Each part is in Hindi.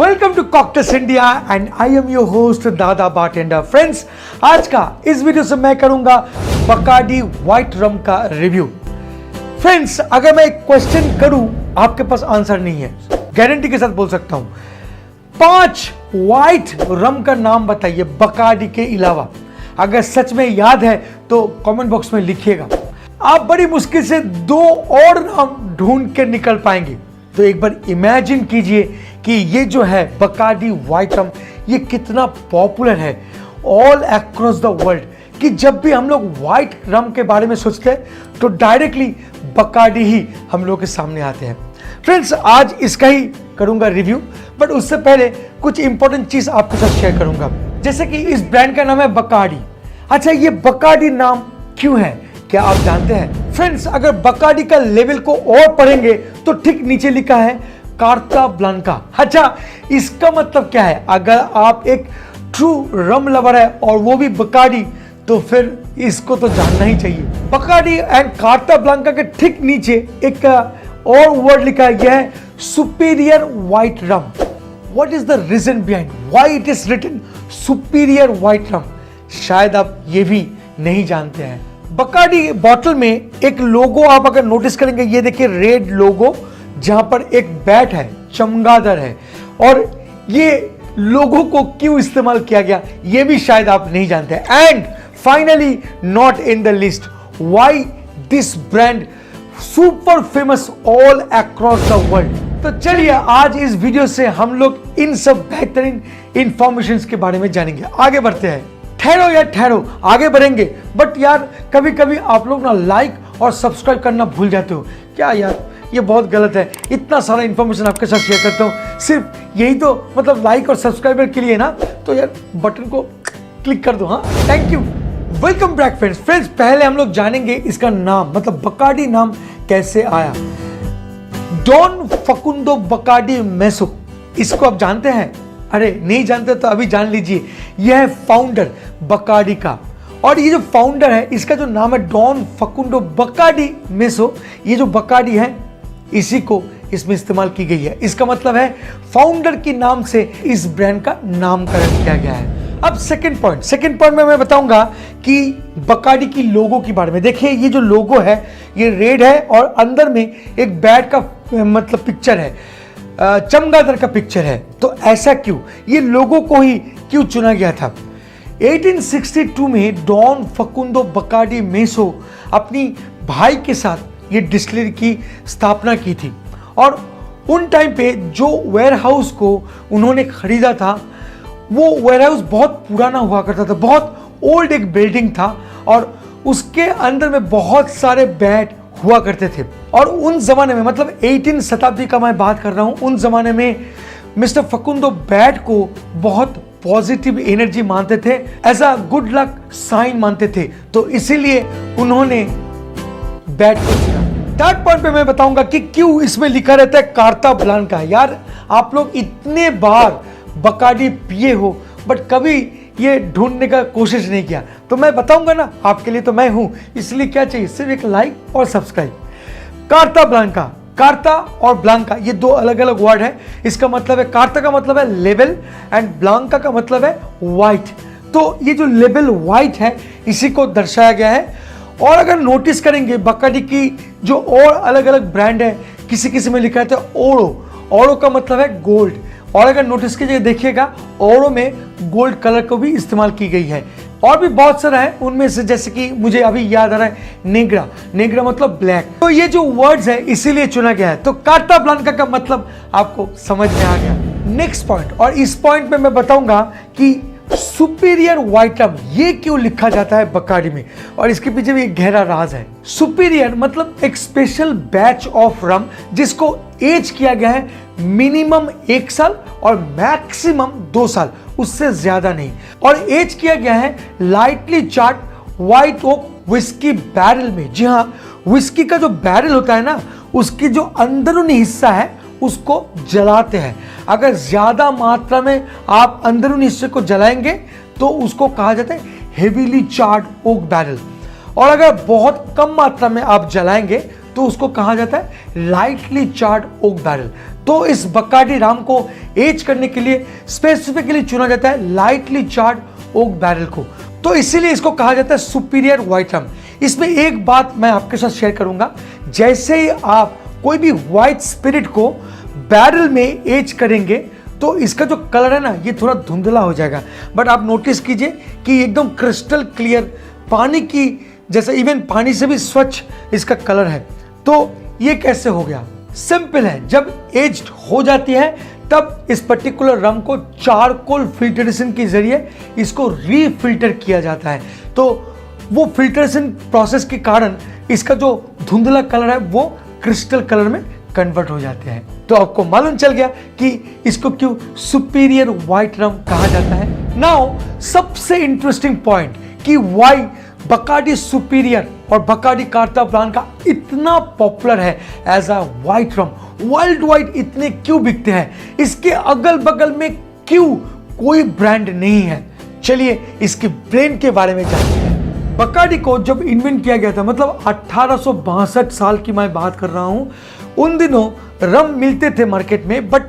Welcome to cocktails India and I am your host Dada bartender. Friends, आज का इस वीडियो से मैं करूंगा बकार्डी व्हाइट रम का रिव्यू। फ्रेंड्स, अगर मैं एक क्वेश्चन करूं, आपके पास आंसर नहीं है, गारंटी के साथ बोल सकता हूं। 5 व्हाइट रम का नाम बताइए बकार्डी के अलावा। अगर सच में याद है तो कमेंट बॉक्स में लिखिएगा। आप बड़ी मुश्किल से 2 और नाम ढूंढ के निकल पाएंगे। तो एक बार इमेजिन कीजिए कि ये जो है बकार्डी व्हाइट रम, ये कितना पॉपुलर है ऑल अक्रॉस द वर्ल्ड, कि जब भी हम लोग व्हाइट रम के बारे में सोचते हैं तो डायरेक्टली बकार्डी ही हम लोग के सामने आते हैं। फ्रेंड्स, आज इसका ही करूंगा रिव्यू, बट उससे पहले कुछ इंपॉर्टेंट चीज आपके साथ शेयर करूंगा। जैसे कि इस ब्रांड का नाम है बकार्डी। अच्छा, ये बकार्डी नाम क्यों है, क्या आप जानते हैं? फ्रेंड्स, अगर बकार्डी का लेवल को और पढ़ेंगे तो ठीक नीचे लिखा है कार्ता ब्लांका। अच्छा, इसका मतलब क्या है? अगर आप एक ट्रू रम लवर है और वो भी बकार्डी, तो फिर इसको तो जानना ही चाहिए। बकार्डी एंड कार्ता ब्लांका के ठीक नीचे एक और वर्ड लिखा है, यह है superior white rum. What is the reason behind why it is written superior white rum? शायद आप ये भी नहीं जानते हैं। बकार्डी बॉटल में एक लोगो आप अगर नोटिस करेंगे, ये देखिए रेड लोगो, जहां पर एक बैट है, चमगादड़ है, और ये लोगो को क्यों इस्तेमाल किया गया ये भी शायद आप नहीं जानते। And finally, not in the list, why this brand super famous all across the world. तो चलिए आज इस वीडियो से हम लोग इन सब बेहतरीन इंफॉर्मेशन के बारे में जानेंगे। आगे बढ़ते हैं। ठहरो यार ठहरो, आगे बढ़ेंगे, बट यार कभी कभी आप लोग ना लाइक और सब्सक्राइब करना भूल जाते हो। क्या यार, ये बहुत गलत है। इतना सारा इंफॉर्मेशन आपके साथ शेयर करता हूँ, सिर्फ यही तो मतलब लाइक और सब्सक्राइबर के लिए ना, तो यार बटन को क्लिक कर दो। हाँ, thank you. Welcome back friends. Friends, पहले हम लोग जानेंगे इसका नाम, मतलब बकार्डी नाम कैसे आया। डॉन फकुंदो बकार्डी मेसो, इसको आप जानते हैं? अरे नहीं जानते तो अभी जान लीजिए। यह है फाउंडर बकार्डी का, और ये जो फाउंडर है इसका जो नाम है डॉन फकुंदो बकार्डी मेसो। ये जो बकार्डी है इसी को इसमें इस्तेमाल की गई है। इसका मतलब है फाउंडर के नाम से इस ब्रांड का नामकरण किया गया है। अब सेकंड पॉइंट में मैं बताऊंगा कि बकार्डी की लोगो के बारे में। देखिए, ये जो लोगो है ये रेड है और अंदर में एक बैट का मतलब पिक्चर है, चमगादड़ का पिक्चर है। तो ऐसा क्यों, ये लोगो को ही क्यों चुना गया था? 1862 में डॉन फकुंदो बकार्डी मेसो अपनी भाई के साथ ये डिस्टिलरी की स्थापना की थी, और उन टाइम पे जो वेयरहाउस को उन्होंने खरीदा था वो वेयरहाउस बहुत पुराना हुआ करता था, बहुत ओल्ड एक बिल्डिंग था, और उसके अंदर में बहुत सारे बैट हुआ करते थे। और उन जमाने में, मतलब 18 शताब्दी का मैं बात कर रहा हूं, उन जमाने में मिस्टर फकुंदो बैट को बहुत पॉजिटिव एनर्जी मानते थे, as a good luck sign मानते थे, तो इसीलिए उन्होंने बैट को चुना। थर्ड पॉइंट पे मैं बताऊंगा कि क्यों इसमें लिखा रहता है कार्ता ब्लांका। यार, आप लोग इतने बार बकार्डी पिए हो बट कभी ये ढूंढने का कोशिश नहीं किया, तो मैं बताऊंगा ना आपके लिए, तो मैं हूं, इसलिए क्या चाहिए, सिर्फ एक लाइक और सब्सक्राइब। कार्ता ब्लांका, कार्ता और ब्लांका ये 2 अलग अलग वर्ड है। इसका मतलब है, कार्ता का मतलब है लेवल एंड ब्लांका का मतलब है व्हाइट। तो ये जो लेवल व्हाइट है इसी को दर्शाया गया है। और अगर नोटिस करेंगे बकार्डी की जो और अलग अलग ब्रांड है, किसी किसी में लिखा है ओरो, ओरो का मतलब है गोल्ड, और अगर नोटिस कीजिए देखिएगा ओरो में गोल्ड कलर को भी इस्तेमाल की गई है। और भी बहुत सारा है उनमें से, जैसे कि मुझे अभी याद आ रहा है नेग्रा, नेग्रा मतलब ब्लैक। तो ये जो वर्ड्स है इसीलिए चुना गया है। तो कार्ता ब्लांका का मतलब आपको समझ में आ गया। नेक्स्ट पॉइंट, और इस पॉइंट में मैं बताऊंगा कि सुपीरियर व्हाइट रम ये क्यों लिखा जाता है बकार्डी में, और इसके पीछे भी एक गहरा राज है। सुपीरियर मतलब एक स्पेशल बैच ऑफ रम जिसको एज किया गया है मिनिमम 1 साल और मैक्सिमम 2 साल, उससे ज्यादा नहीं। और एज किया गया है lightly charred white oak whisky barrel में। जी हाँ, विस्की का जो बैरल होता है ना, उसकी जो अंदरूनी हिस्सा है उसको जलाते हैं। अगर ज्यादा मात्रा में आप अंदरूनी हिस्से को जलाएंगे तो उसको कहा जाता है हेवीली चार्ड ओक बैरल, और अगर बहुत कम मात्रा में आप जलाएंगे तो उसको कहा जाता है लाइटली चार्ड ओक बैरल। तो इस बकाडी रम को एज करने के लिए स्पेसिफिकली चुना जाता है लाइटली चार्ड ओक बैरल को, तो इसीलिए इसको कहा जाता है सुपीरियर व्हाइट रम। इसमें एक बात मैं आपके साथ शेयर करूंगा, जैसे ही आप कोई भी व्हाइट स्पिरिट को बैरल में एज करेंगे तो इसका जो कलर है ना ये थोड़ा धुंधला हो जाएगा, बट आप नोटिस कीजिए कि एकदम क्रिस्टल क्लियर पानी की जैसे, इवन पानी से भी स्वच्छ इसका कलर है। तो ये कैसे हो गया? सिंपल है, जब एज्ड हो जाती है तब इस पर्टिकुलर रम को चारकोल फिल्ट्रेशन के जरिए इसको रीफिल्टर किया जाता है, तो वो फिल्ट्रेशन प्रोसेस के कारण इसका जो धुंधला कलर है वो क्रिस्टल कलर में कन्वर्ट हो जाते हैं। तो आपको मालूम चल गया कि इसको क्यों सुपीरियर व्हाइट रम कहा जाता है। नाउ सबसे इंटरेस्टिंग पॉइंट कि व्हाई बकाडी सुपीरियर और बकाडी कार्ता ब्रांड का इतना पॉपुलर है as a white rum, world wide इतने क्यों बिकते हैं, इसके अगल बगल में क्यों कोई ब्रांड नहीं है। चलिए इसके ब्रांड के बारे में जानते हैं। बकाडी को जब इन्वेंट किया गया था, मतलब 1862 साल की मैं बात कर रहा हूं, उन दिनों रम मिलते थे मार्केट में, बट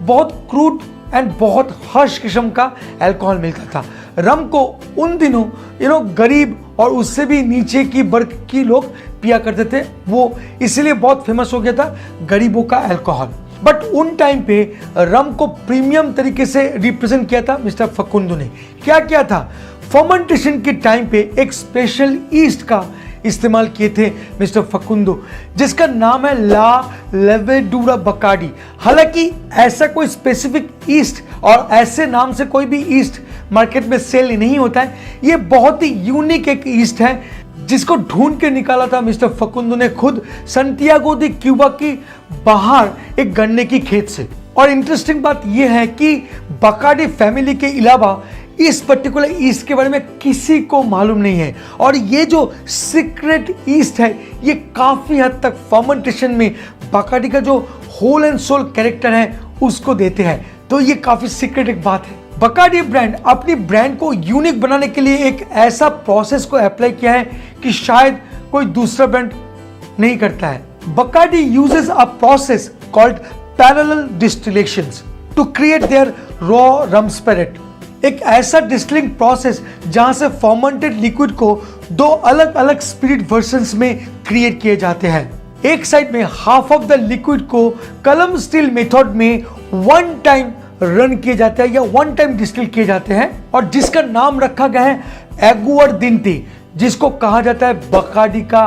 बहुत क्रूड एंड बहुत हर्ष किस्म का अल्कोहल मिलता था। रम को उन दिनों गरीब और उससे भी नीचे की वर्ग की लोग पिया करते थे, वो इसलिए बहुत फेमस हो गया था गरीबों का अल्कोहल। बट उन टाइम पे रम को प्रीमियम तरीके से रिप्रेजेंट किया था मिस्टर फकुंदो ने। क्या किया था? फर्मेंटेशन के टाइम पे एक स्पेशल ईस्ट का इस्तेमाल किए थे मिस्टर फकुंदो, जिसका नाम है ला लेवेडुरा बकाडी। हालांकि ऐसा कोई स्पेसिफिक ईस्ट और ऐसे नाम से कोई भी ईस्ट मार्केट में सेल नहीं होता है, ये बहुत ही यूनिक एक ईस्ट है जिसको ढूंढ के निकाला था मिस्टर फकुंदो ने खुद संटियागो दी क्यूबा की बाहर एक गन्ने की खेत से। और इंटरेस्टिंग बात यह है कि बकाडी फैमिली के अलावा इस पर्टिकुलर ईस्ट के बारे में किसी को मालूम नहीं है, और ये जो सीक्रेट ईस्ट है ये काफी हद तक फर्मेंटेशन में बकाडी का जो होल एंड सोल कैरेक्टर है उसको देते हैं। तो ये काफी सीक्रेट एक बात है। बकाडी ब्रांड अपनी ब्रांड को यूनिक बनाने के लिए एक ऐसा प्रोसेस को अप्लाई किया है कि शायद कोई दूसरा ब्रांड नहीं करता है। Bacardi uses a process called parallel distillations to create their raw rum spirit. एक ऐसा डिस्टिलिंग प्रोसेस जहां से फर्मेंटेड लिक्विड को दो अलग अलग स्पिरिट वर्जन्स में क्रिएट किए जाते हैं। एक साइड में हाफ ऑफ द लिक्विड को कलम स्टील मेथड में वन टाइम रन किए जाते हैं या वन टाइम डिस्टिल किए जाते हैं, और जिसका नाम रखा गया है एगुअरदिंती, जिसको कहा जाता है बकाडी का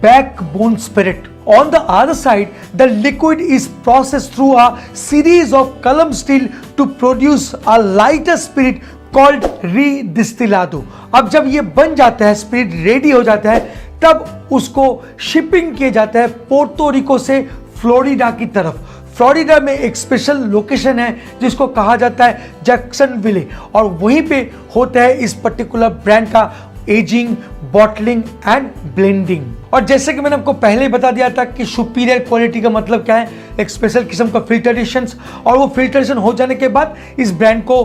backbone spirit. On the other side, the liquid is processed through a series of column steel to produce a lighter spirit called redistillado. अब जब ये बन जाता है, स्पिरिट रेडी हो जाता है, तब उसको शिपिंग किया जाता है पोर्टोरिको से फ्लोरिडा की तरफ। फ्लोरिडा में एक स्पेशल लोकेशन है जिसको कहा जाता है जैक्सनविले, और वहीं पे होता है इस पर्टिकुलर ब्रांड का एजिंग, बॉटलिंग एंड ब्लेंडिंग। और जैसे कि मैंने आपको पहले ही बता दिया था कि सुपीरियर क्वालिटी का मतलब क्या है, एक स्पेशल किस्म का फिल्ट्रेशन, और वो फिल्ट्रेशन हो जाने के बाद इस ब्रांड को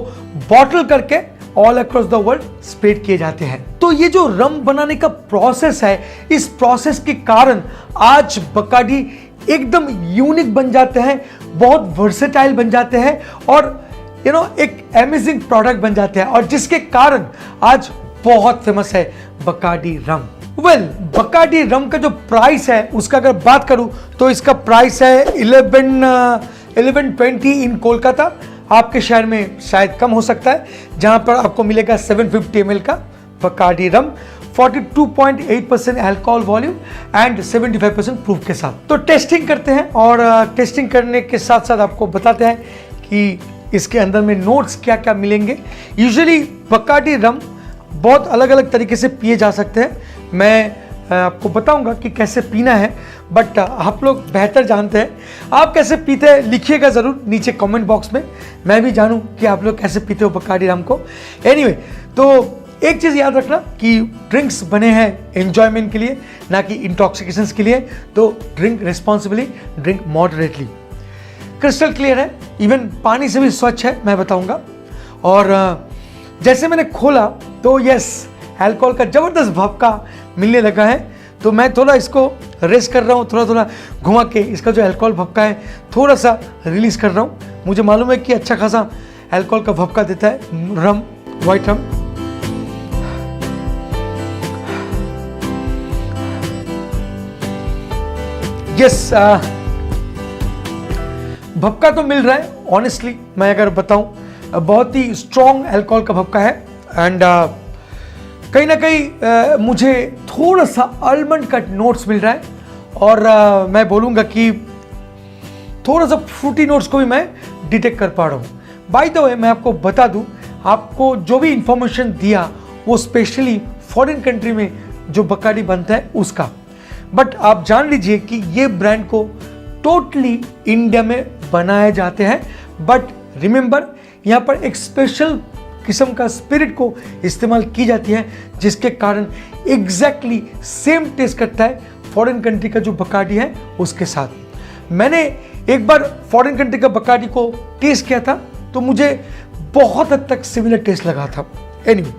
बॉटल करके all across the world spread किए जाते हैं। तो ये जो रम बनाने का प्रोसेस है, इस प्रोसेस के कारण आज बकाडी एकदम यूनिक बन जाते हैं, बहुत वर्सेटाइल बन जाते हैं, और एक अमेजिंग प्रोडक्ट बन जाते हैं, और जिसके कारण आज बहुत फेमस है बकाडी रम। बकाडी रम का जो प्राइस है उसका अगर बात करूं तो इसका प्राइस है 1120 इन कोलकाता। आपके शहर में शायद कम हो सकता है, जहां पर आपको मिलेगा 750 ml का Bacardi rum, 42.8% alcohol volume and 75% proof के साथ। तो टेस्टिंग करते हैं, और टेस्टिंग करने के साथ साथ आपको बताते हैं कि इसके अंदर में नोट्स क्या क्या मिलेंगे। यूजुअली बकाडी रम बहुत अलग अलग तरीके से पिए जा सकते हैं, मैं आपको बताऊंगा कि कैसे पीना है, बट आप लोग बेहतर जानते हैं। आप कैसे पीते हैं लिखिएगा ज़रूर नीचे कमेंट बॉक्स में, मैं भी जानूं कि आप लोग कैसे पीते हो बकाडी रम को। एनीवे, तो एक चीज़ याद रखना कि ड्रिंक्स बने हैं एंजॉयमेंट के लिए, ना कि इंटॉक्सिकेशंस के लिए। तो drink responsibly, drink moderately. Crystal clear है, इवन पानी से भी स्वच्छ है, मैं बताऊंगा। और जैसे मैंने खोला तो यस, अल्कोहल का ज़बरदस्त भपका मिलने लगा है। तो मैं थोड़ा इसको रेस्ट कर रहा हूँ, थोड़ा थोड़ा घुमा के इसका जो अल्कोहल भपका है थोड़ा सा रिलीज कर रहा हूँ। मुझे मालूम है कि अच्छा खासा अल्कोहल का भपका देता है रम, वाइट रम। यस, भपका तो मिल रहा है, ऑनेस्टली मैं अगर बताऊं बहुत ही स्ट्रॉन्ग अल्कोहल का भपका है। एंड कहीं ना कहीं मुझे थोड़ा सा आलमंड का नोट्स मिल रहा है, और मैं बोलूँगा कि थोड़ा सा फ्रूटी नोट्स को भी मैं डिटेक्ट कर पा रहा हूँ। बाय द वे मैं आपको बता दूँ, आपको जो भी इंफॉर्मेशन दिया वो स्पेशली फॉरेन कंट्री में जो बकाडी बनता है उसका, बट आप जान लीजिए कि ये ब्रांड को टोटली इंडिया में बनाए जाते हैं। बट रिमेंबर, यहाँ पर एक स्पेशल किस्म का स्पिरिट को इस्तेमाल की जाती है, जिसके कारण एग्जैक्टली सेम टेस्ट करता है फॉरेन कंट्री का जो बकाडी है उसके साथ। मैंने एक बार फॉरेन कंट्री का बकाडी को टेस्ट किया था तो मुझे बहुत हद तक सिमिलर टेस्ट लगा था। एनीवे,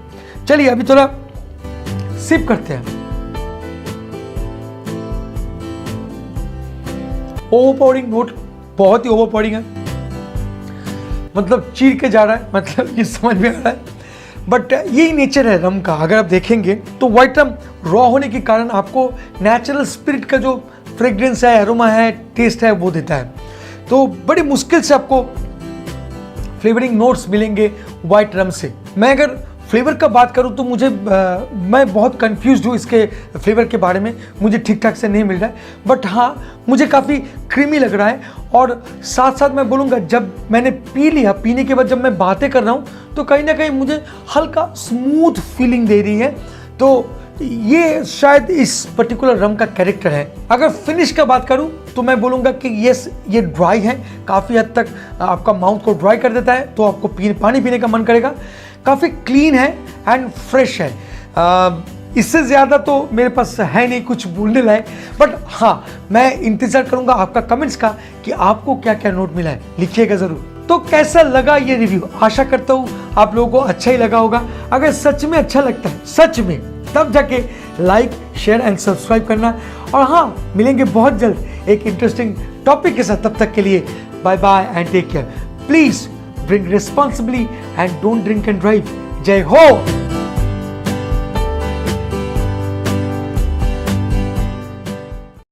चलिए अभी थोड़ा सिप करते हैं। ओवरपावरिंग नोट, बहुत ही ओवरपावरिंग है, मतलब चीर के जा रहा है, मतलब ये समझ में आ रहा है। बट यही नेचर है रम का। अगर आप देखेंगे तो वाइट रम रॉ होने के कारण आपको नेचुरल स्पिरिट का जो फ्रेग्रेंस है, एरोमा है, टेस्ट है वो देता है। तो बड़ी मुश्किल से आपको फ्लेवरिंग नोट्स मिलेंगे वाइट रम से। मैं अगर फ्लेवर का बात करूं तो मैं बहुत कंफ्यूज्ड हूँ इसके फ्लेवर के बारे में, मुझे ठीक ठाक से नहीं मिल रहा है। बट हाँ, मुझे काफ़ी क्रीमी लग रहा है, और साथ साथ मैं बोलूँगा जब मैंने पी लिया, पीने के बाद जब मैं बातें कर रहा हूँ तो कहीं ना कहीं मुझे हल्का स्मूथ फीलिंग दे रही है। तो ये शायद इस पर्टिकुलर रम का कैरेक्टर है। अगर फिनिश का बात करूं तो मैं बोलूँगा कि यस, ये ड्राई है, काफ़ी हद तक आपका माउथ को ड्राई कर देता है, तो आपको पानी पीने का मन करेगा। काफ़ी क्लीन है एंड फ्रेश है। इससे ज़्यादा तो मेरे पास है नहीं कुछ बोलने लायक। बट हाँ, मैं इंतज़ार करूँगा आपका कमेंट्स का कि आपको क्या क्या नोट मिला है, लिखिएगा ज़रूर। तो कैसा लगा ये रिव्यू? आशा करता हूँ आप लोगों को अच्छा ही लगा होगा। अगर सच में अच्छा लगता है, सच में, तब जाके लाइक, शेयर एंड सब्सक्राइब करना। और हाँ, मिलेंगे बहुत जल्द एक इंटरेस्टिंग टॉपिक के साथ। तब तक के लिए bye bye and take care. Please drink responsibly and don't drink and drive. जय हो।